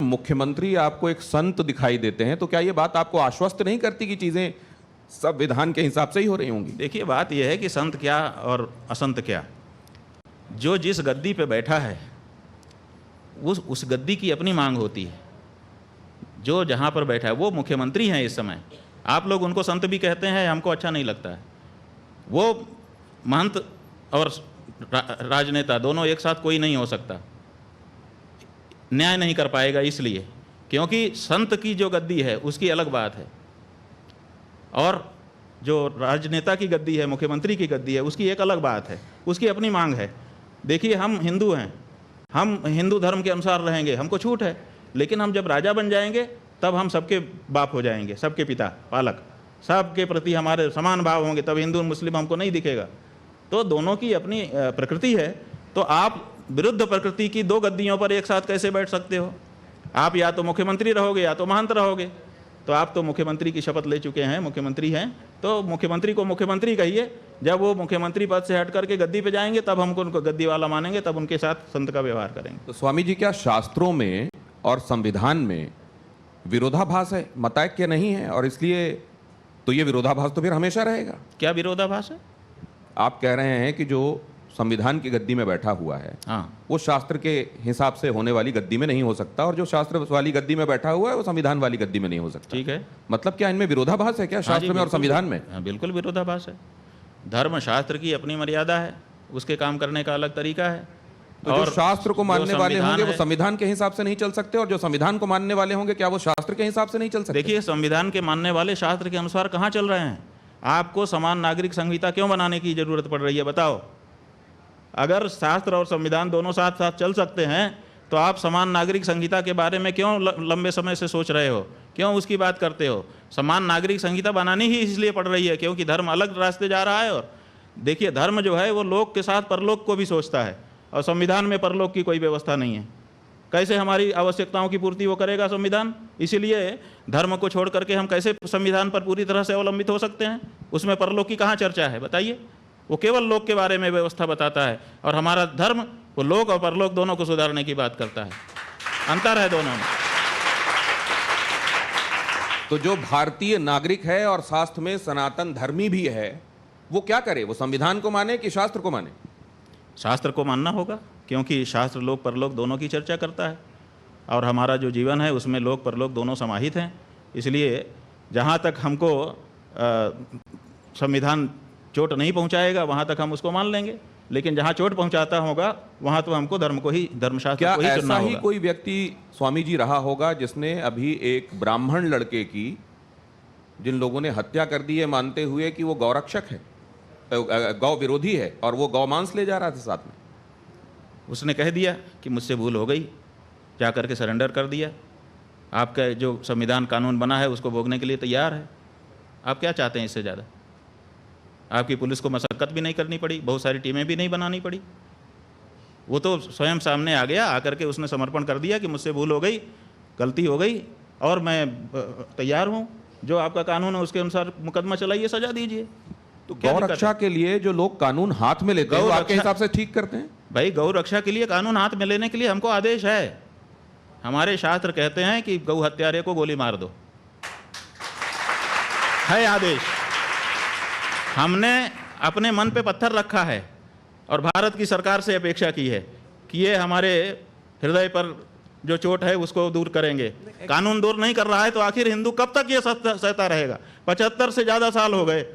मुख्यमंत्री आपको एक संत दिखाई देते हैं, तो क्या ये बात आपको आश्वस्त नहीं करती कि चीजें संविधान के हिसाब से ही हो रही होंगी? देखिए, बात यह है कि संत क्या और असंत क्या, जो जिस गद्दी पे बैठा है उस गद्दी की अपनी मांग होती है। जो जहाँ पर बैठा है वो मुख्यमंत्री हैं इस समय। आप लोग उनको संत भी कहते हैं, हमको अच्छा नहीं लगता है। वो महंत और राजनेता दोनों एक साथ कोई नहीं हो सकता, न्याय नहीं कर पाएगा, इसलिए क्योंकि संत की जो गद्दी है उसकी अलग बात है और जो राजनेता की गद्दी है, मुख्यमंत्री की गद्दी है, उसकी एक अलग बात है, उसकी अपनी मांग है। देखिए, हम हिंदू हैं, हम हिंदू धर्म के अनुसार रहेंगे, हमको छूट है, लेकिन हम जब राजा बन जाएंगे तब हम सबके बाप हो जाएंगे, सबके पिता, पालक, सबके प्रति हमारे समान भाव होंगे, तब हिंदू मुस्लिम हमको नहीं दिखेगा। तो दोनों की अपनी प्रकृति है। तो आप विरुद्ध प्रकृति की दो गद्दियों पर एक साथ कैसे बैठ सकते हो? आप या तो मुख्यमंत्री रहोगे या तो महंत रहोगे। तो आप तो मुख्यमंत्री की शपथ ले चुके हैं, मुख्यमंत्री हैं, तो मुख्यमंत्री को मुख्यमंत्री कहिए। जब वो मुख्यमंत्री पद से हट करके गद्दी पे जाएंगे तब हमको उनको गद्दी वाला मानेंगे, तब उनके साथ संत का व्यवहार करेंगे। तो स्वामी जी, क्या शास्त्रों में और संविधान में विरोधाभास है, मतैक्य नहीं है, और इसलिए तो ये विरोधाभास तो फिर हमेशा रहेगा? क्या विरोधाभास है? आप कह रहे हैं कि जो संविधान की गद्दी में बैठा हुआ है, हाँ, वो शास्त्र के हिसाब से होने वाली गद्दी में नहीं हो सकता, और जो शास्त्र वाली गद्दी में बैठा हुआ है वो संविधान वाली गद्दी में नहीं हो सकता। ठीक है। मतलब क्या इनमें विरोधाभास है क्या, शास्त्र में और संविधान में? हाँ, बिल्कुल विरोधाभास है। धर्म शास्त्र की अपनी मर्यादा है, उसके काम करने का अलग तरीका है। तो जो शास्त्र को मानने वाले होंगे वो संविधान के हिसाब से नहीं चल सकते, और जो संविधान को मानने वाले होंगे क्या वो शास्त्र के हिसाब से नहीं चल सकते? देखिए, संविधान के मानने वाले शास्त्र के अनुसार कहाँ चल रहे हैं? आपको समान नागरिक संहिता क्यों बनाने की जरूरत पड़ रही है, बताओ? अगर शास्त्र और संविधान दोनों साथ साथ चल सकते हैं तो आप समान नागरिक संहिता के बारे में क्यों लंबे समय से सोच रहे हो, क्यों उसकी बात करते हो? समान नागरिक संहिता बनानी ही इसलिए पड़ रही है क्योंकि धर्म अलग रास्ते जा रहा है। और देखिए, धर्म जो है वो लोक के साथ परलोक को भी सोचता है, और संविधान में परलोक की कोई व्यवस्था नहीं है। कैसे हमारी आवश्यकताओं की पूर्ति वो करेगा संविधान? इसीलिए धर्म को छोड़ करके हम कैसे संविधान पर पूरी तरह से अवलंबित हो सकते हैं? उसमें परलोक की कहाँ चर्चा है, बताइए? वो केवल लोक के बारे में व्यवस्था बताता है, और हमारा धर्म वो लोक और परलोक दोनों को सुधारने की बात करता है। अंतर है दोनों में। तो जो भारतीय नागरिक है और शास्त्र में सनातन धर्मी भी है, वो क्या करे? वो संविधान को माने कि शास्त्र को माने? शास्त्र को मानना होगा, क्योंकि शास्त्र लोक परलोक दोनों की चर्चा करता है, और हमारा जो जीवन है उसमें लोक परलोक दोनों समाहित हैं। इसलिए जहाँ तक हमको संविधान चोट नहीं पहुँचाएगा वहाँ तक हम उसको मान लेंगे, लेकिन जहाँ चोट पहुँचाता होगा वहाँ तो हमको धर्म को ही, धर्मशास्त्र को ही चुनना होगा। ऐसा ही कोई व्यक्ति स्वामी जी रहा होगा जिसने अभी एक ब्राह्मण लड़के की, जिन लोगों ने हत्या कर दी है मानते हुए कि वो गौरक्षक है, गौ विरोधी है, और वो गौ मांस ले जा रहा था साथ में, उसने कह दिया कि मुझसे भूल हो गई, जा करके सरेंडर कर दिया। आपका जो संविधान कानून बना है उसको भोगने के लिए तैयार है। आप क्या चाहते हैं इससे ज़्यादा? आपकी पुलिस को मशक्कत भी नहीं करनी पड़ी, बहुत सारी टीमें भी नहीं बनानी पड़ी। वो तो स्वयं सामने आ गया, आकर के उसने समर्पण कर दिया कि मुझसे भूल हो गई, गलती हो गई, और मैं तैयार हूँ, जो आपका कानून है उसके अनुसार मुकदमा चलाइए, सजा दीजिए। तो गौ रक्षा के लिए जो लोग कानून हाथ में लेते हैं वो आपके हिसाब से ठीक करते हैं? भाई, गौ रक्षा के लिए कानून हाथ में लेने के लिए हमको आदेश है। हमारे शास्त्र कहते हैं कि गौ हत्यारे को गोली मार दो, है आदेश। हमने अपने मन पे पत्थर रखा है और भारत की सरकार से अपेक्षा की है कि ये हमारे हृदय पर जो चोट है उसको दूर करेंगे। कानून दूर नहीं कर रहा है तो आखिर हिंदू कब तक ये सहता रहेगा? 75 से ज़्यादा साल हो गए,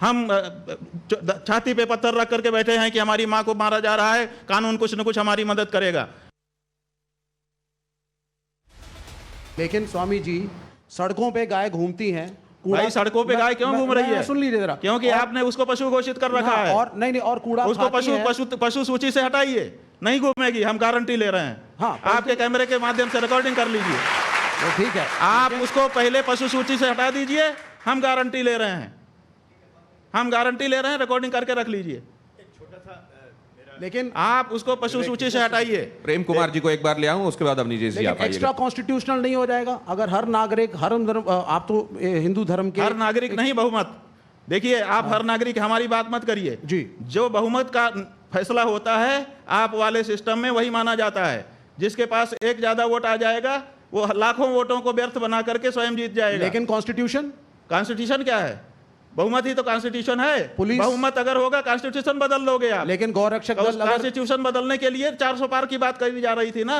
हम छाती पे पत्थर रख करके बैठे हैं कि हमारी माँ को मारा जा रहा है, कानून कुछ न कुछ हमारी मदद करेगा। लेकिन स्वामी जी, सड़कों पे गाय घूमती हैं। भाई, सड़कों पे गाय क्यों घूम रही है? सुन लीजिए जरा। क्योंकि आपने उसको पशु घोषित कर रखा है। और नहीं, और कूड़ा उसको पशु सूची से हटाइए, नहीं घूमेगी, हम गारंटी ले रहे हैं। हाँ, आपके कैमरे के माध्यम से रिकॉर्डिंग कर लीजिए। वो ठीक है, आप उसको पहले पशु सूची से हटा दीजिए, हम गारंटी ले रहे हैं, हम गारंटी ले रहे हैं, रिकॉर्डिंग करके रख लीजिए। लेकिन आप उसको पशु सूची से हटाइए। प्रेम कुमार जी को एक बार ले आऊं, उसके बाद अपनी जी आप एक्स्ट्रा कॉन्स्टिट्यूशनल नहीं हो जाएगा अगर हर नागरिक, हर धर्म, आप तो हिंदू धर्म के हर नागरिक नहीं, बहुमत। देखिए, आप हर नागरिक हमारी बात मत करिए जी। जो बहुमत का फैसला होता है आप वाले सिस्टम में वही माना जाता है। जिसके पास एक ज्यादा वोट आ जाएगा वो लाखों वोटों को व्यर्थ बना करके स्वयं जीत जाएगा। लेकिन कॉन्स्टिट्यूशन, कॉन्स्टिट्यूशन क्या है? बहुमत ही तो कॉन्स्टिट्यूशन है। पुलिस- बहुमत अगर होगा कॉन्स्टिट्यूशन बदल लोगे आप। लेकिन गौरक्षक दल अगर कॉन्स्टिट्यूशन बदलने के लिए 400 पार की बात कही जा रही थी ना।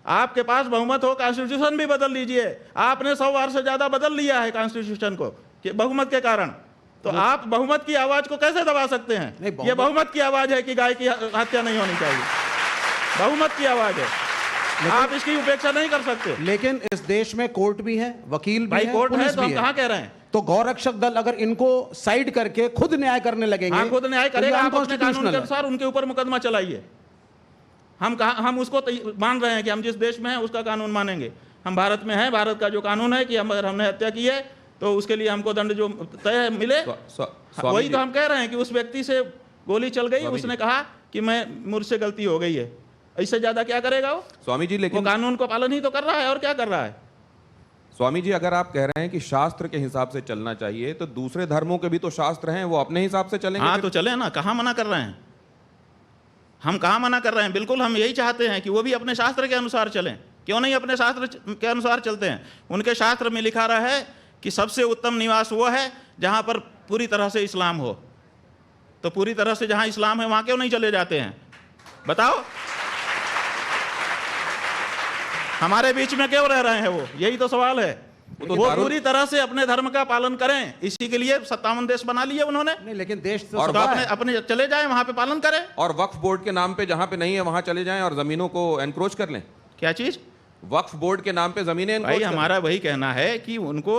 आपके पास बहुमत हो, कॉन्स्टिट्यूशन भी बदल लीजिए। आपने 100 बार से ज्यादा बदल लिया है कॉन्स्टिट्यूशन को कि बहुमत के कारण। तो आप बहुमत की आवाज को कैसे दबा सकते हैं? नहीं, ये बहुमत की आवाज है कि गाय की हत्या नहीं होनी चाहिए। बहुमत की आवाज है, आप इसकी उपेक्षा नहीं कर सकते। लेकिन इस देश में कोर्ट भी है, वकील भी भाई है, कोर्ट है पुलिस तो भी हम है। कहाँ कह रहे हैं? तो गौरक्षक दल अगर इनको साइड करके खुद न्याय करने लगेंगे, हाँ, खुद न्याय तो ये करेगा। आप अपने कानून unconstitutional के है। अनुसार उनके ऊपर मुकदमा चलाइए। हम उसको मान रहे हैं कि हम जिस देश में हैं उसका कानून मानेंगे। हम भारत में हैं, भारत का जो कानून है कि अगर हमने हत्या की है तो उसके लिए हमको दंड जो तय मिले, स्वामी वही जी, तो हम कह रहे हैं कि उस व्यक्ति से गोली चल गई, स्वामी उसने कहा कि मैं मुझसे गलती हो गई है। इससे ज्यादा क्या करेगा वो? स्वामी जी, वो लेकिन कानून को पालन ही तो कर रहा है, और क्या कर रहा है? स्वामी जी, अगर आप कह रहे हैं कि शास्त्र के हिसाब से चलना चाहिए, तो दूसरे धर्मों के भी तो शास्त्र हैं, वो अपने हिसाब से चलेंगे। हाँ फिर? तो चले ना, कहाँ मना कर रहे हैं? हम कहाँ मना कर रहे हैं? बिल्कुल हम यही चाहते हैं कि वो भी अपने शास्त्र के अनुसार चलें। क्यों नहीं अपने शास्त्र के अनुसार चलते हैं? उनके शास्त्र में लिखा रहा है कि सबसे उत्तम निवास वो है जहाँ पर पूरी तरह से इस्लाम हो। तो पूरी तरह से जहाँ इस्लाम है वहाँ क्यों नहीं चले जाते हैं? बताओ, हमारे बीच में क्यों रह रहे हैं वो? यही तो सवाल है। तो वो पूरी तरह से अपने धर्म का पालन करें, इसी के लिए 57 देश बना लिए उन्होंने। नहीं, लेकिन देश तो और सबका अपने है। अपने चले जाएं, वहां पे पालन करें। और वक्फ बोर्ड के नाम पे जहां पे नहीं है वहां चले जाएं और जमीनों को एनक्रोच कर लें। क्या चीज? वक्फ बोर्ड के नाम पे जमीनें भाई encroach कर लें। हमारा वही कहना है कि उनको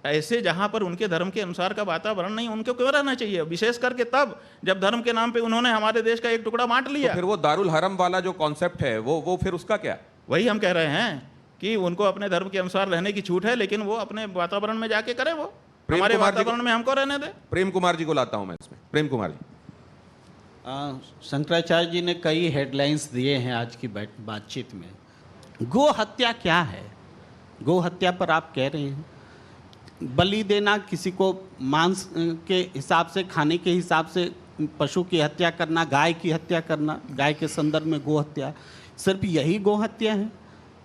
ऐसे जहां पर उनके धर्म के अनुसार का वातावरण नहीं, उनको क्यों रहना चाहिए? विशेष करके तब जब धर्म के नाम पे उन्होंने हमारे देश का एक टुकड़ा बांट लिया। तो फिर वो दारुल हरम वाला जो कॉन्सेप्ट है वो फिर उसका क्या? वही हम कह रहे हैं कि उनको अपने धर्म के अनुसार रहने की छूट है, लेकिन वो अपने वातावरण में जाके करे। वो प्रेम हमारे कुमार जी वातावरण में हमको रहने दे। प्रेम कुमार जी को लाता हूं मैं इसमें। प्रेम कुमार जी, शंकराचार्य जी ने कई हेडलाइंस दिए हैं आज की बातचीत में। गो हत्या क्या है? गो हत्या पर आप कह रहे हैं बलि देना, किसी को मांस के हिसाब से, खाने के हिसाब से पशु की हत्या करना, गाय की हत्या करना, गाय के संदर्भ में गो हत्या। सिर्फ यही गो हत्या है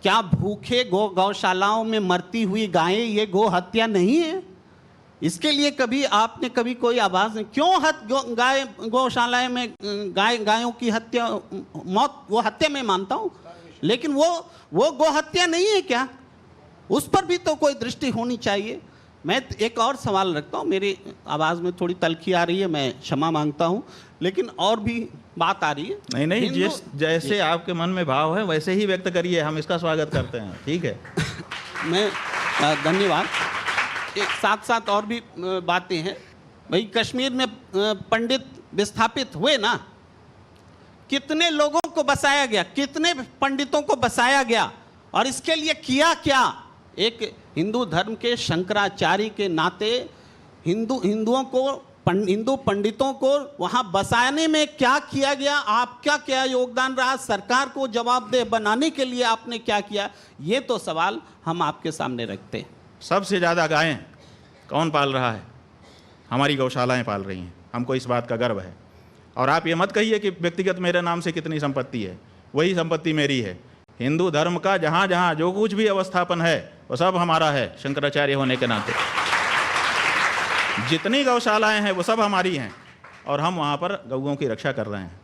क्या? भूखे गौशालाओं में मरती हुई गायें ये गो हत्या नहीं है? इसके लिए कभी आपने कभी कोई आवाज़ नहीं? क्यों गाय गौशालाएं में गायों की हत्या, मौत, वो हत्या मैं मानता हूँ, लेकिन वो गो हत्या नहीं है क्या? उस पर भी तो कोई दृष्टि होनी चाहिए। मैं एक और सवाल रखता हूँ, मेरी आवाज़ में थोड़ी तलखी आ रही है, मैं क्षमा मांगता हूँ, लेकिन और भी बात आ रही है। नहीं, जिस जैसे आपके मन में भाव है वैसे ही व्यक्त करिए, हम इसका स्वागत करते हैं। ठीक है। मैं धन्यवाद। एक साथ साथ और भी बातें हैं। भाई कश्मीर में पंडित विस्थापित हुए ना, कितने लोगों को बसाया गया, कितने पंडितों को बसाया गया, और इसके लिए किया क्या? एक हिंदू धर्म के शंकराचार्य के नाते हिंदू पंडितों को वहां बसाने में क्या किया गया? आपका क्या योगदान रहा? सरकार को जवाबदेह बनाने के लिए आपने क्या किया? ये तो सवाल हम आपके सामने रखते हैं। सबसे ज़्यादा गायें कौन पाल रहा है? हमारी गौशालाएं पाल रही हैं। हमको इस बात का गर्व है। और आप ये मत कहिए कि व्यक्तिगत मेरे नाम से कितनी संपत्ति है, वही संपत्ति मेरी है। हिंदू धर्म का जहाँ जहाँ जो कुछ भी अवस्थापन है वो सब हमारा है, शंकराचार्य होने के नाते। जितनी गौशालाएं हैं वो सब हमारी हैं, और हम वहाँ पर गौओं की रक्षा कर रहे हैं।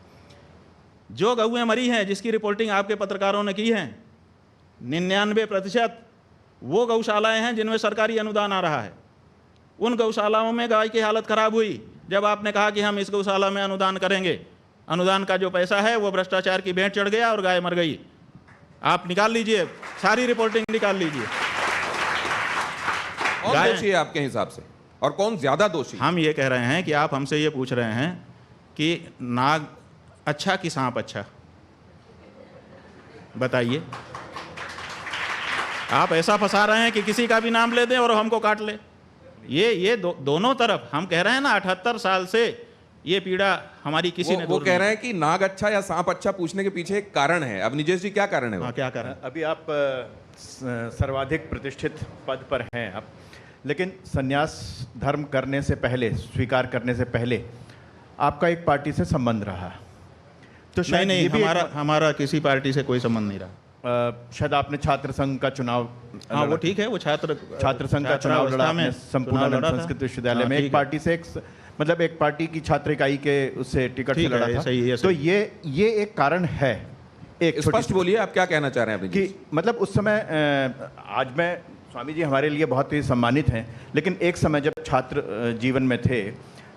जो गौएं मरी हैं, जिसकी रिपोर्टिंग आपके पत्रकारों ने की है, 99% वो गौशालाएं हैं जिनमें सरकारी अनुदान आ रहा है। उन गौशालाओं में गाय की हालत खराब हुई जब आपने कहा कि हम इस गौशाला में अनुदान करेंगे। अनुदान का जो पैसा है वो भ्रष्टाचार की भेंट चढ़ गया और गाय मर गई। आप निकाल लीजिए, सारी रिपोर्टिंग निकाल लीजिए। कौन दोषी है आपके हिसाब से, और कौन ज्यादा दोषी? हम ये कह रहे हैं कि आप हमसे ये पूछ रहे हैं कि नाग अच्छा कि सांप अच्छा, बताइए। आप ऐसा फंसा रहे हैं कि किसी का भी नाम ले दें और हमको काट ले। ये दोनों तरफ हम कह रहे हैं ना, 78 साल से ये पीड़ा हमारी किसी ने वो कह रहे हैं कि नाग अच्छा या सांप अच्छा पूछने के पीछे एक कारण है। अब निजेश जी क्या कारण है वो? हाँ, क्या कारण? अभी आप सर्वाधिक प्रतिष्ठित पद पर हैं आप, लेकिन संन्यास धर्म करने से पहले, स्वीकार करने से पहले आपका एक पार्टी से संबंध रहा, तो शायद नहीं, ये भी हमारा किसी पार्टी से कोई संबंध नहीं रहा। शायद आपने छात्र संघ का चुनाव हाँ वो ठीक है, वो छात्र संघ का चुनाव लड़ा आपने संपूर्णानंद संस्कृत विश्वविद्यालय में, एक पार्टी से मतलब एक पार्टी की छात्र इकाई के उससे टिकट से लड़ा था। सही है, तो ये एक कारण है। एक स्पष्ट बोलिए आप क्या कहना चाह रहे हैं कि मतलब उस समय आज मैं स्वामी जी हमारे लिए बहुत ही सम्मानित हैं, लेकिन एक समय जब छात्र जीवन में थे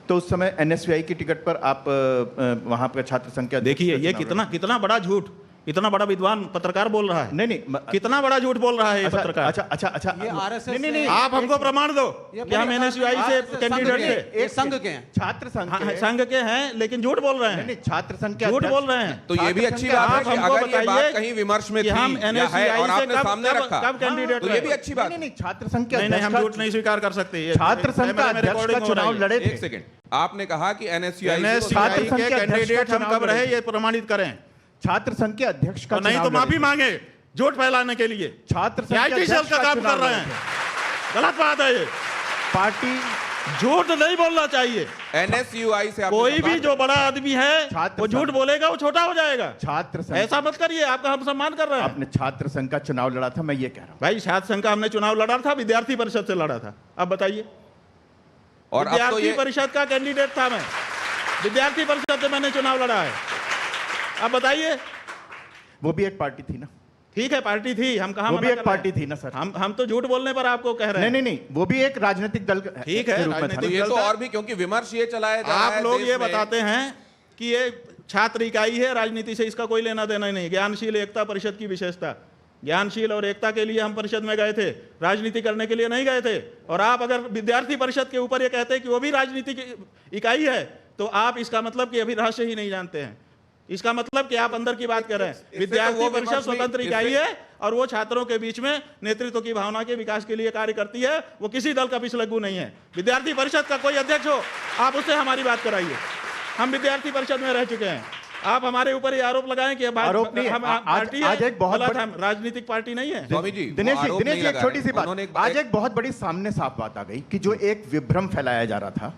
तो उस समय एनएसयूआई की टिकट पर आप वहां पर छात्र संघ के देखिए ये कितना बड़ा झूठ, इतना बड़ा विद्वान पत्रकार बोल रहा है। नहीं कितना बड़ा झूठ बोल रहा है ये पत्रकार। अच्छा ये आरएसएस नहीं आप हमको प्रमाण दो कि हम एनएसयूआई से कैंडिडेट थे। एक संघ के हैं, छात्र संघ संघ के हैं, लेकिन झूठ बोल रहे हैं। नहीं छात्र संघ के झूठ बोल रहे हैं। तो ये भी अच्छी बात है कि अगर ये बात कहीं विमर्श में थी हम या है और आपने सामने रखा कब कैंडिडेट, तो ये भी अच्छी बात। नहीं छात्र संघ के नहीं हम झूठ नहीं स्वीकार कर सकते। छात्र संघ का अध्यक्ष का चुनाव लड़े थे। एक सेकंड, आपने कहा कि एनएसयूआई के कैंडिडेट हम कब रहे ये प्रमाणित करें। छात्र संघ के अध्यक्ष का नहीं तो माफी मांगे झूठ फैलाने के लिए। छात्र संघ के सेल का काम कर रहे हैं, गलत बात है ये। पार्टी झूठ नहीं बोलना चाहिए। एनएसयूआई से कोई भी जो बड़ा आदमी है वो झूठ बोलेगा वो छोटा हो जाएगा। छात्र संघ ऐसा मत करिए, आपका हम सम्मान कर रहे हैं। आपने छात्र संघ का चुनाव लड़ा था, मैं ये कह रहा हूँ। भाई छात्र संघ का हमने चुनाव लड़ा था, विद्यार्थी परिषद से लड़ा था। अब बताइए, और अब तो विद्यार्थी ये परिषद का कैंडिडेट था मैं, विद्यार्थी परिषद से मैंने चुनाव लड़ा है। अब बताइए, वो भी एक पार्टी थी ना। ठीक है पार्टी थी, हम कहाँ वो भी एक पार्टी थी ना सर। हम तो झूठ बोलने पर आपको कह रहे हैं। नहीं वो भी एक राजनीतिक दल ठीक है, के रूप में था। तो ये तो और भी, क्योंकि विमर्श ये चलाया जा रहा है आप लोग देश ये में। बताते हैं कि ये छात्र इकाई है, राजनीति से इसका कोई लेना देना ही नहीं। ज्ञानशील एकता परिषद की विशेषता, ज्ञानशील और एकता के लिए हम परिषद में गए थे, राजनीति करने के लिए नहीं गए थे। और आप अगर विद्यार्थी परिषद के ऊपर ये कहते हैं कि वो भी राजनीतिक इकाई है, तो आप इसका मतलब कि अभी रहस्य ही नहीं जानते हैं। इसका मतलब कि आप अंदर की बात कर रहे हैं। विद्यार्थी परिषद स्वतंत्र इकाई है और वो छात्रों के बीच में नेतृत्व की भावना के विकास के लिए कार्य करती है। वो किसी दल का पिछलग्गू नहीं है। विद्यार्थी परिषद का कोई अध्यक्ष हो, आप उससे हमारी बात कराइए। हम विद्यार्थी परिषद में रह चुके हैं। आप हमारे ऊपर ये आरोप लगाएं कि आरोप नहीं, आज एक बहुत हम राजनीतिक पार्टी नहीं है। स्वामी जी, दिनेश जी एक छोटी सी बात, उन्होंने आज एक बहुत बड़ी सामने साफ बात आ गई कि जो एक विभ्रम फैलाया जा रहा था,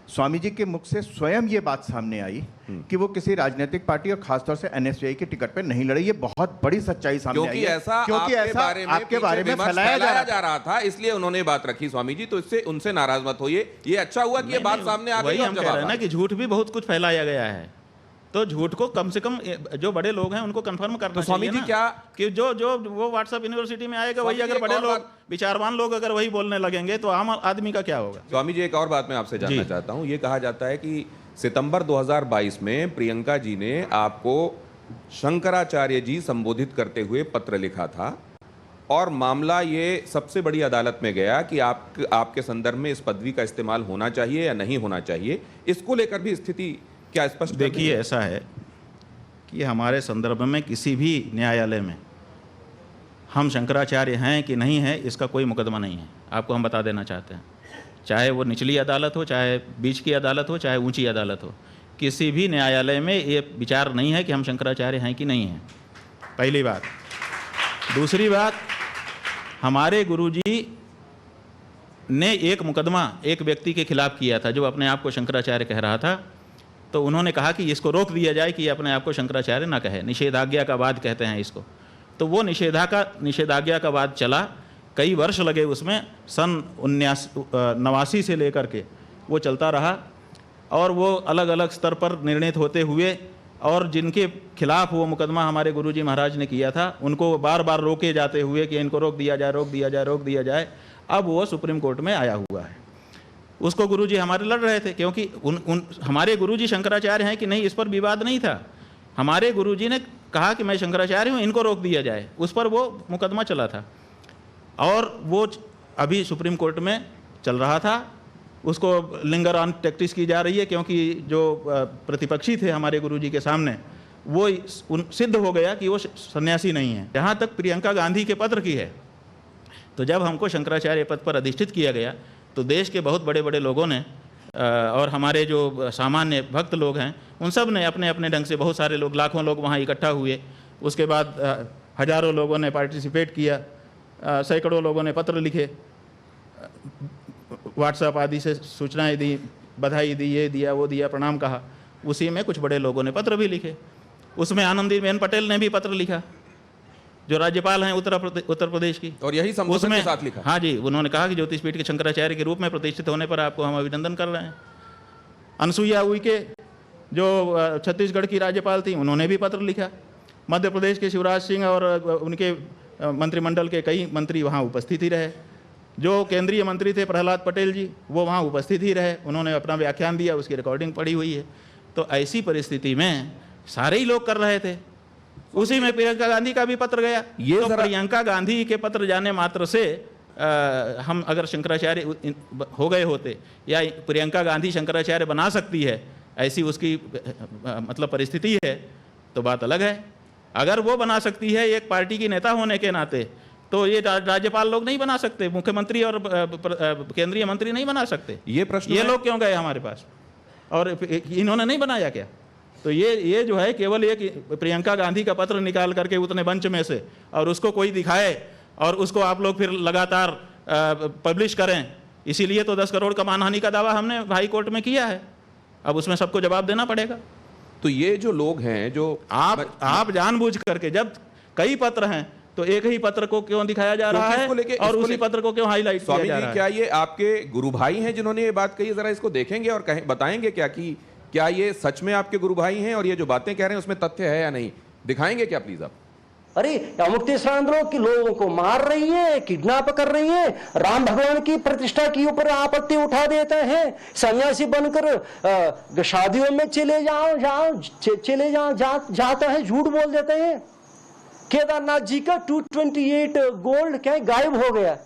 स्वामी जी के मुख से स्वयं ये बात सामने आई कि वो किसी राजनीतिक पार्टी और खासतौर से एनएसयूआई की टिकट पे नहीं लड़े। ये बहुत बड़ी सच्चाई सामने आई है। क्योंकि ऐसा आपके बारे में फैलाया जा रहा था, इसलिए उन्होंने बात रखी। स्वामी जी, तो इससे उनसे नाराज मत होइए। ये अच्छा हुआ कि ये बात सामने आ गई। हम कह रहे हैं ना कि झूठ भी बहुत कुछ फैलाया गया है, तो झूठ को कम से कम जो बड़े लोग हैं उनको कंफर्म करना चाहिए। स्वामी जी क्या कि जो वो व्हाट्सएप यूनिवर्सिटी में आएगा वही, अगर बड़े लोग विचारवान लोग अगर वही बोलने लगेंगे तो आम आदमी का क्या होगा। स्वामी जी, एक और बात मैं आपसे जानना चाहता हूं। ये कहा जाता है कि सितंबर 2022 में प्रियंका जी ने आपको शंकराचार्य जी संबोधित करते हुए पत्र लिखा था और मामला ये सबसे बड़ी अदालत में गया कि आपके संदर्भ में इस पदवी का इस्तेमाल होना चाहिए या नहीं होना चाहिए। इसको लेकर भी स्थिति क्या स्पष्ट? देखिए, ऐसा है कि हमारे संदर्भ में किसी भी न्यायालय में हम शंकराचार्य हैं कि नहीं है इसका कोई मुकदमा नहीं है। आपको हम बता देना चाहते हैं, चाहे वो निचली अदालत हो, चाहे बीच की अदालत हो, चाहे ऊंची अदालत हो, किसी भी न्यायालय में ये विचार नहीं है कि हम शंकराचार्य हैं कि नहीं हैं। पहली बात। दूसरी बात, हमारे गुरुजी ने एक मुकदमा एक व्यक्ति के खिलाफ किया था जो अपने आप को शंकराचार्य कह रहा था, तो उन्होंने कहा कि इसको रोक दिया जाए कि अपने आप को शंकराचार्य ना कहे। निषेधाज्ञा का वाद कहते हैं इसको। तो वो निषेधाज्ञा का वाद चला, कई वर्ष लगे उसमें, सन 1989 से लेकर के वो चलता रहा और वो अलग अलग स्तर पर निर्णित होते हुए, और जिनके खिलाफ वो मुकदमा हमारे गुरुजी महाराज ने किया था उनको बार बार रोके जाते हुए कि इनको रोक दिया जाए, रोक दिया जाए, रोक दिया जाए। अब वो सुप्रीम कोर्ट में आया हुआ है। उसको गुरुजी हमारे लड़ रहे थे क्योंकि हमारे गुरुजी शंकराचार्य हैं कि नहीं इस पर विवाद नहीं था। हमारे गुरुजी ने कहा कि मैं शंकराचार्य हूँ, इनको रोक दिया जाए, उस पर वो मुकदमा चला था और वो अभी सुप्रीम कोर्ट में चल रहा था। उसको लिंगर ऑन प्रैक्टिस की जा रही है क्योंकि जो प्रतिपक्षी थे हमारे गुरुजी के सामने वो सिद्ध हो गया कि वो सन्यासी नहीं है। जहाँ तक प्रियंका गांधी के पत्र की है, तो जब हमको शंकराचार्य पद पर अधिष्ठित किया गया तो देश के बहुत बड़े बड़े लोगों ने और हमारे जो सामान्य भक्त लोग हैं उन सब ने अपने अपने ढंग से, बहुत सारे लोग, लाखों लोग वहाँ इकट्ठा हुए। उसके बाद हजारों लोगों ने पार्टिसिपेट किया, सैकड़ों लोगों ने पत्र लिखे, व्हाट्सएप आदि से सूचनाएं दी, बधाई दी, ये दिया, वो दिया, प्रणाम कहा। उसी में कुछ बड़े लोगों ने पत्र भी लिखे। उसमें आनंदीबेन पटेल ने भी पत्र लिखा जो राज्यपाल हैं उत्तर प्रदेश की, और यही संबोधन के साथ लिखा। हाँ जी, उन्होंने कहा कि ज्योतिषपीठ के शंकराचार्य के रूप में प्रतिष्ठित होने पर आपको हम अभिनंदन कर रहे हैं। अनसुईया उइके जो छत्तीसगढ़ की राज्यपाल थी, उन्होंने भी पत्र लिखा। मध्य प्रदेश के शिवराज सिंह और उनके मंत्रिमंडल के कई मंत्री वहाँ उपस्थित ही रहे। जो केंद्रीय मंत्री थे प्रहलाद पटेल जी, वो वहाँ उपस्थित ही रहे, उन्होंने अपना व्याख्यान दिया, उसकी रिकॉर्डिंग पड़ी हुई है। तो ऐसी परिस्थिति में सारे ही लोग कर रहे थे। उसी में प्रियंका गांधी का भी पत्र गया। ये तो प्रियंका गांधी के पत्र जाने मात्र से हम अगर शंकराचार्य हो गए होते या प्रियंका गांधी शंकराचार्य बना सकती है, ऐसी उसकी मतलब परिस्थिति है, तो बात अलग है। अगर वो बना सकती है एक पार्टी की नेता होने के नाते, तो ये राज्यपाल लोग नहीं बना सकते, मुख्यमंत्री और केंद्रीय मंत्री नहीं बना सकते। ये प्रश्न ये लोग क्यों गए हमारे पास, और इन्होंने नहीं बनाया क्या? तो ये जो है केवल एक प्रियंका गांधी का पत्र निकाल करके उतने मंच में से और उसको कोई दिखाए और उसको आप लोग फिर लगातार पब्लिश करें, इसीलिए तो 10 करोड़ का मानहानि का दावा हमने हाई कोर्ट में किया है। अब उसमें सबको जवाब देना पड़ेगा। तो ये जो लोग हैं जो आप जानबूझ करके, जब कई पत्र हैं तो एक ही पत्र को क्यों दिखाया जा रहा है और उसी पत्र को क्यों हाईलाइट किया जा रहा है? क्या ये आपके गुरु भाई हैं जिन्होंने ये बात कही? जरा इसको देखेंगे और बताएंगे क्या कि क्या ये सच में आपके गुरु भाई हैं और ये जो बातें कह रहे हैं उसमें तथ्य है या नहीं? दिखाएंगे क्या प्लीज आप? अरे अमुक्तेश्वर की लोगों को मार रही है, किडनैप कर रही है, राम भगवान की प्रतिष्ठा के ऊपर आपत्ति उठा देते हैं, सन्यासी बनकर शादियों में चले जाता है, झूठ बोल देते हैं। केदारनाथ जी का 228 गोल्ड क्या गायब हो गया।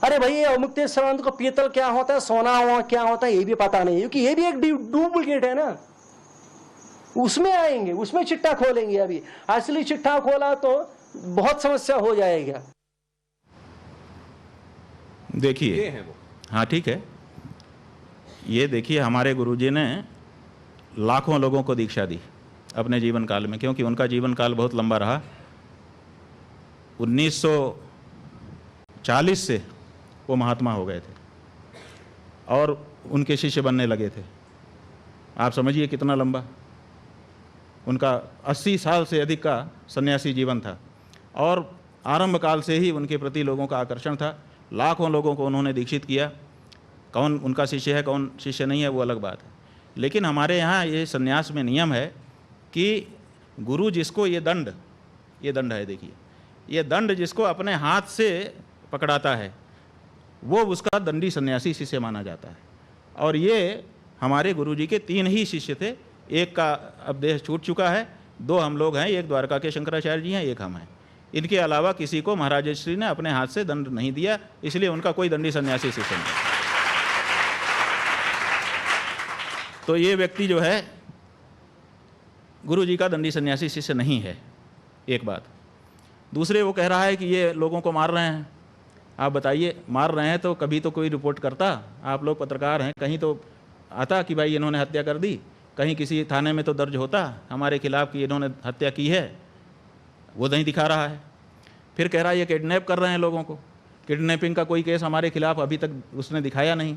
अरे भाई अमुक्तेश्वर को पीतल क्या होता है, सोना क्या होता है, ये भी पता नहीं, क्योंकि ये भी एक डुप्लीकेट है ना। उसमें आएंगे, उसमें चिट्ठा खोलेंगे। अभी असली चिट्ठा खोला तो बहुत समस्या हो जाएगा। देखिए, ये है वो। हाँ ठीक है, ये देखिए हमारे गुरुजी ने लाखों लोगों को दीक्षा दी अपने जीवन काल में, क्योंकि उनका जीवन काल बहुत लंबा रहा। 1940 से वो महात्मा हो गए थे और उनके शिष्य बनने लगे थे। आप समझिए कितना लंबा। उनका 80 साल से अधिक का सन्यासी जीवन था और आरंभ काल से ही उनके प्रति लोगों का आकर्षण था। लाखों लोगों को उन्होंने दीक्षित किया। कौन उनका शिष्य है, कौन शिष्य नहीं है, वो अलग बात है। लेकिन हमारे यहाँ ये सन्यास में नियम है कि गुरु जिसको ये दंड है, देखिए ये दंड जिसको अपने हाथ से पकड़ाता है वो उसका दंडी सन्यासी शिष्य माना जाता है। और ये हमारे गुरुजी के 3 ही शिष्य थे। एक का अब देह छूट चुका है, 2 हम लोग हैं, एक द्वारका के शंकराचार्य जी हैं, एक हम हैं। इनके अलावा किसी को महाराज श्री ने अपने हाथ से दंड नहीं दिया, इसलिए उनका कोई दंडी सन्यासी शिष्य नहीं। तो ये व्यक्ति जो है गुरुजी का दंडी सन्यासी शिष्य नहीं है, एक बात। दूसरे वो कह रहा है कि ये लोगों को मार रहे हैं। आप बताइए, मार रहे हैं तो कभी तो कोई रिपोर्ट करता? आप लोग पत्रकार हैं, कहीं तो आता कि भाई इन्होंने हत्या कर दी, कहीं किसी थाने में तो दर्ज होता हमारे खिलाफ कि इन्होंने हत्या की है, वो नहीं दिखा रहा है। फिर कह रहा है ये किडनैप कर रहे हैं लोगों को। किडनैपिंग का कोई केस हमारे खिलाफ अभी तक उसने दिखाया नहीं।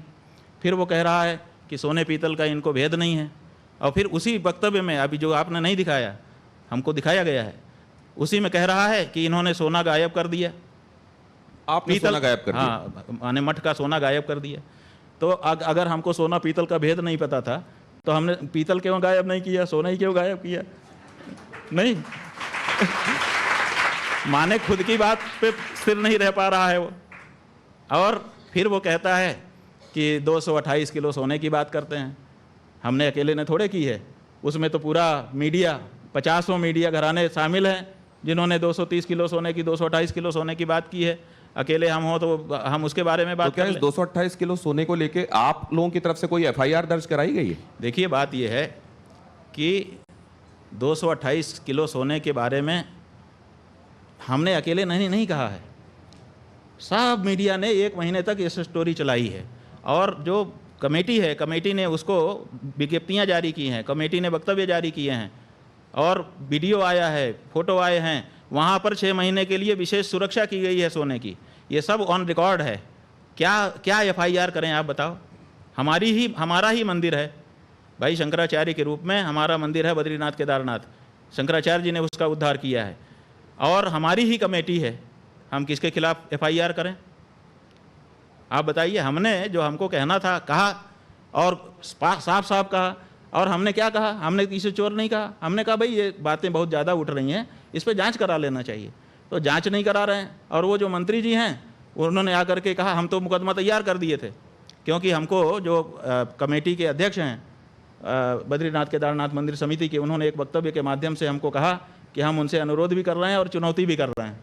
फिर वो कह रहा है कि सोने पीतल का इनको भेद नहीं है। और फिर उसी वक्तव्य में अभी जो आपने नहीं दिखाया, हमको दिखाया गया है, उसी में कह रहा है कि इन्होंने सोना गायब कर दिया। आपने सोना गायब कर दिया? हाँ, माने मठ का सोना गायब कर दिया। तो अगर हमको सोना पीतल का भेद नहीं पता था तो हमने पीतल क्यों गायब नहीं किया, सोना ही क्यों गायब किया? नहीं माने खुद की बात पे स्थिर नहीं रह पा रहा है वो। और फिर वो कहता है कि 228 किलो सोने की बात करते हैं। हमने अकेले ने थोड़े की है, उसमें तो पूरा मीडिया, 50 मीडिया घराने शामिल हैं जिन्होंने 230 किलो सोने की, 228 किलो सोने की बात की है। अकेले हम हो तो हम उसके बारे में बात तो क्या इस 228 किलो सोने को लेके आप लोगों की तरफ से कोई FIR दर्ज कराई गई है? देखिए, बात यह है कि 228 किलो सोने के बारे में हमने अकेले नहीं कहा है। सब मीडिया ने 1 महीने तक इस स्टोरी चलाई है। और जो कमेटी है, कमेटी ने उसको विज्ञप्तियाँ जारी की हैं, कमेटी ने वक्तव्य जारी किए हैं और वीडियो आया है, फोटो आए हैं। वहाँ पर 6 महीने के लिए विशेष सुरक्षा की गई है सोने की। ये सब ऑन रिकॉर्ड है। क्या FIR करें आप बताओ? हमारा ही मंदिर है भाई, शंकराचार्य के रूप में हमारा मंदिर है बद्रीनाथ केदारनाथ। शंकराचार्य जी ने उसका उद्धार किया है और हमारी ही कमेटी है, हम किसके खिलाफ FIR करें? आप बताइए। हमने जो हमको कहना था कहा, और साफ साफ कहा। और हमने क्या कहा? हमने किसी चोर नहीं कहा। हमने कहा भाई ये बातें बहुत ज़्यादा उठ रही हैं, इस पर जांच करा लेना चाहिए। तो जांच नहीं करा रहे हैं। और वो जो मंत्री जी हैं उन्होंने आकर के कहा हम तो मुकदमा तैयार कर दिए थे, क्योंकि हमको जो कमेटी के अध्यक्ष हैं बद्रीनाथ केदारनाथ मंदिर समिति के, उन्होंने एक वक्तव्य के माध्यम से हमको कहा कि हम उनसे अनुरोध भी कर रहे हैं और चुनौती भी कर रहे हैं।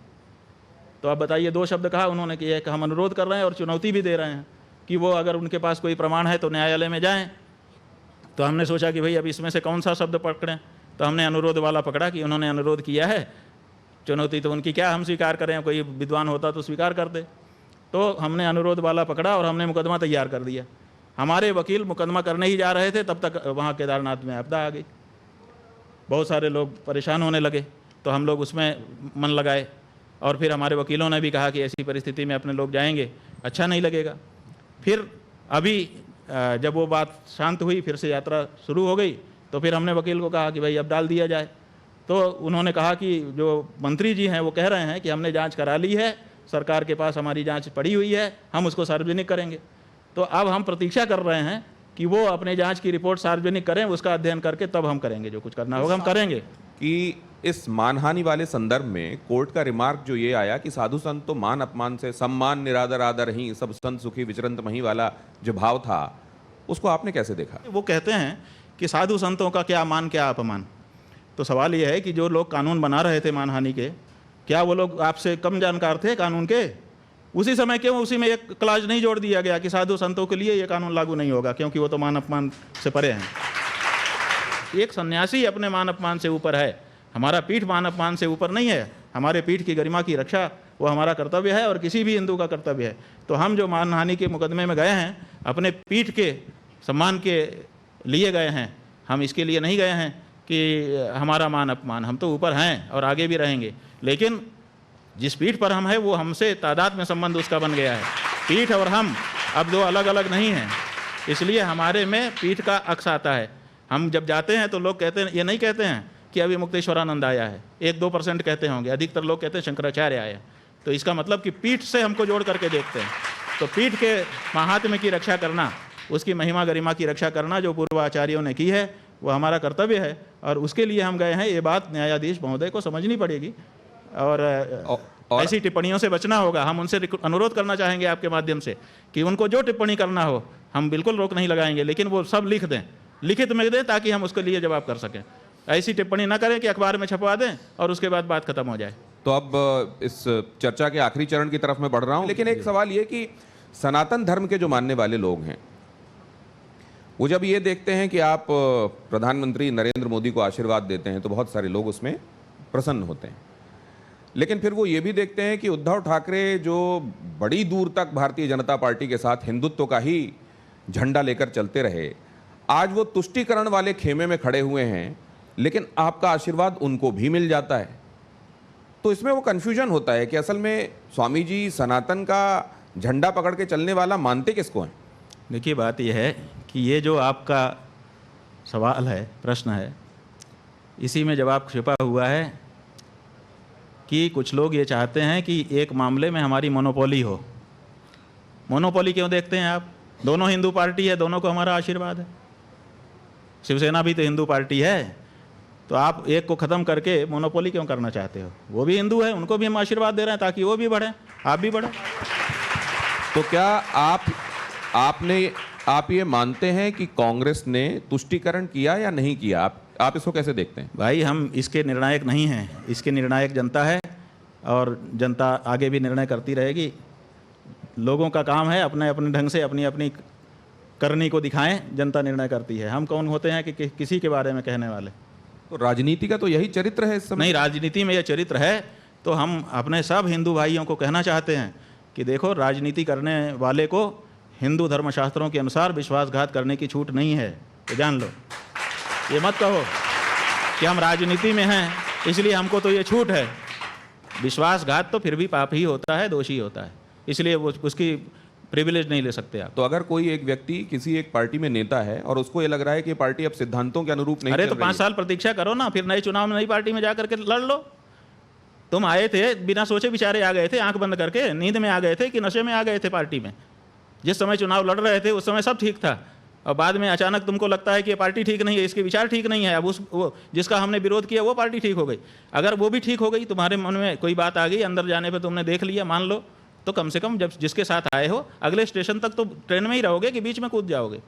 तो आप बताइए, 2 शब्द कहा उन्होंने कि एक हम अनुरोध कर रहे हैं और चुनौती भी दे रहे हैं कि वो अगर उनके पास कोई प्रमाण है तो न्यायालय में जाएं। तो हमने सोचा कि भाई अब इसमें से कौन सा शब्द पकड़ें, तो हमने अनुरोध वाला पकड़ा कि उन्होंने अनुरोध किया है, चुनौती तो उनकी क्या हम स्वीकार करें, कोई विद्वान होता तो स्वीकार कर दे। तो हमने अनुरोध वाला पकड़ा और हमने मुकदमा तैयार कर दिया। हमारे वकील मुकदमा करने ही जा रहे थे, तब तक वहाँ केदारनाथ में आपदा आ गई, बहुत सारे लोग परेशान होने लगे। तो हम लोग उसमें मन लगाए, और फिर हमारे वकीलों ने भी कहा कि ऐसी परिस्थिति में अपने लोग जाएंगे, अच्छा नहीं लगेगा। फिर अभी जब वो बात शांत हुई, फिर से यात्रा शुरू हो गई, तो फिर हमने वकील को कहा कि भाई अब डाल दिया जाए। तो उन्होंने कहा कि जो मंत्री जी हैं वो कह रहे हैं कि हमने जांच करा ली है, सरकार के पास हमारी जांच पड़ी हुई है, हम उसको सार्वजनिक करेंगे। तो अब हम प्रतीक्षा कर रहे हैं कि वो अपने जांच की रिपोर्ट सार्वजनिक करें, उसका अध्ययन करके तब हम करेंगे, जो कुछ करना होगा हम करेंगे। कि इस मानहानि वाले संदर्भ में कोर्ट का रिमार्क जो ये आया कि साधु संत तो मान अपमान से सम्मान निरादर आदर ही, सब संत सुखी विचरंत मही वाला जो भाव था, उसको आपने कैसे देखा? वो कहते हैं कि साधु संतों का क्या मान क्या अपमान। तो सवाल ये है कि जो लोग कानून बना रहे थे मानहानि के, क्या वो लोग आपसे कम जानकार थे कानून के? उसी समय क्यों उसी में एक क्लाज नहीं जोड़ दिया गया कि साधु संतों के लिए ये कानून लागू नहीं होगा, क्योंकि वो तो मान अपमान से परे हैं। एक सन्यासी अपने मान अपमान से ऊपर है, हमारा पीठ मान अपमान से ऊपर नहीं है। हमारे पीठ की गरिमा की रक्षा वो हमारा कर्तव्य है और किसी भी हिंदू का कर्तव्य है। तो हम जो मानहानि के मुकदमे में गए हैं, अपने पीठ के सम्मान के लिए गए हैं, हम इसके लिए नहीं गए हैं कि हमारा मान अपमान। हम तो ऊपर हैं और आगे भी रहेंगे, लेकिन जिस पीठ पर हम हैं वो हमसे तादाद में संबंध उसका बन गया है। पीठ और हम अब 2 अलग अलग नहीं हैं, इसलिए हमारे में पीठ का अक्स आता है। हम जब जाते हैं तो लोग कहते हैं, ये नहीं कहते हैं कि अभी मुक्तेश्वरानंद आया है, 1-2% कहते होंगे, अधिकतर लोग कहते हैं शंकराचार्य आया। तो इसका मतलब कि पीठ से हमको जोड़ करके देखते हैं। तो पीठ के महात्म्य की रक्षा करना, उसकी महिमा गरिमा की रक्षा करना जो पूर्व आचार्यों ने की है, वो हमारा कर्तव्य है और उसके लिए हम गए हैं। ये बात न्यायाधीश महोदय को समझनी पड़ेगी और ऐसी टिप्पणियों से बचना होगा। हम उनसे अनुरोध करना चाहेंगे आपके माध्यम से कि उनको जो टिप्पणी करना हो हम बिल्कुल रोक नहीं लगाएंगे, लेकिन वो सब लिख दें, लिखित में दें, ताकि हम उसके लिए जवाब कर सकें। ऐसी टिप्पणी ना करें कि अखबार में छपवा दें और उसके बाद बात खत्म हो जाए। तो अब इस चर्चा के आखिरी चरण की तरफ मैं बढ़ रहा हूं, लेकिन एक सवाल ये कि सनातन धर्म के जो मानने वाले लोग हैं, वो जब ये देखते हैं कि आप प्रधानमंत्री नरेंद्र मोदी को आशीर्वाद देते हैं तो बहुत सारे लोग उसमें प्रसन्न होते हैं, लेकिन फिर वो ये भी देखते हैं कि उद्धव ठाकरे जो बड़ी दूर तक भारतीय जनता पार्टी के साथ हिंदुत्व का ही झंडा लेकर चलते रहे, आज वो तुष्टीकरण वाले खेमे में खड़े हुए हैं, लेकिन आपका आशीर्वाद उनको भी मिल जाता है। तो इसमें वो कन्फ्यूजन होता है कि असल में स्वामी जी सनातन का झंडा पकड़ के चलने वाला मानते किसको हैं? देखिए, बात यह है कि ये जो आपका सवाल है, प्रश्न है, इसी में जवाब छिपा हुआ है कि कुछ लोग ये चाहते हैं कि एक मामले में हमारी मोनोपोली हो। मोनोपोली क्यों देखते हैं आप? दोनों हिंदू पार्टी है, दोनों को हमारा आशीर्वाद है। शिवसेना भी तो हिंदू पार्टी है, तो आप एक को ख़त्म करके मोनोपोली क्यों करना चाहते हो? वो भी हिंदू है, उनको भी हम आशीर्वाद दे रहे हैं ताकि वो भी बढ़ें, आप भी बढ़ें। तो क्या आप ये मानते हैं कि कांग्रेस ने तुष्टीकरण किया या नहीं किया? आप इसको कैसे देखते हैं? भाई, हम इसके निर्णायक नहीं हैं, इसके निर्णायक जनता है और जनता आगे भी निर्णय करती रहेगी। लोगों का काम है अपने अपने ढंग से अपनी अपनी करनी को दिखाएं, जनता निर्णय करती है। हम कौन होते हैं कि किसी के बारे में कहने वाले? तो राजनीति का तो यही चरित्र है इस समय। नहीं, राजनीति में यह चरित्र है तो हम अपने सब हिंदू भाइयों को कहना चाहते हैं कि देखो, राजनीति करने वाले को हिंदू धर्मशास्त्रों के अनुसार विश्वासघात करने की छूट नहीं है, तो जान लो। ये मत कहो कि हम राजनीति में हैं इसलिए हमको तो ये छूट है। विश्वासघात तो फिर भी पाप ही होता है, दोषी होता है, इसलिए वो उसकी प्रिविलेज नहीं ले सकते आप। तो अगर कोई एक व्यक्ति किसी एक पार्टी में नेता है और उसको ये लग रहा है कि पार्टी अब सिद्धांतों के अनुरूप नहीं, अरे तो 5 साल प्रतीक्षा करो ना, फिर नए चुनाव में नई पार्टी में जाकर के लड़ लो। तुम आए थे बिना सोचे विचारे आ गए थे, आंख बंद करके नींद में आ गए थे कि नशे में आ गए थे पार्टी में? जिस समय चुनाव लड़ रहे थे उस समय सब ठीक था, और बाद में अचानक तुमको लगता है कि ये पार्टी ठीक नहीं है, इसके विचार ठीक नहीं है, अब वो जिसका हमने विरोध किया वो पार्टी ठीक हो गई। अगर वो भी ठीक हो गई, तुम्हारे मन में कोई बात आ गई, अंदर जाने पे तुमने देख लिया, मान लो, तो कम से कम जब जिसके साथ आए हो अगले स्टेशन तक तो ट्रेन में ही रहोगे कि बीच में कूद जाओगे?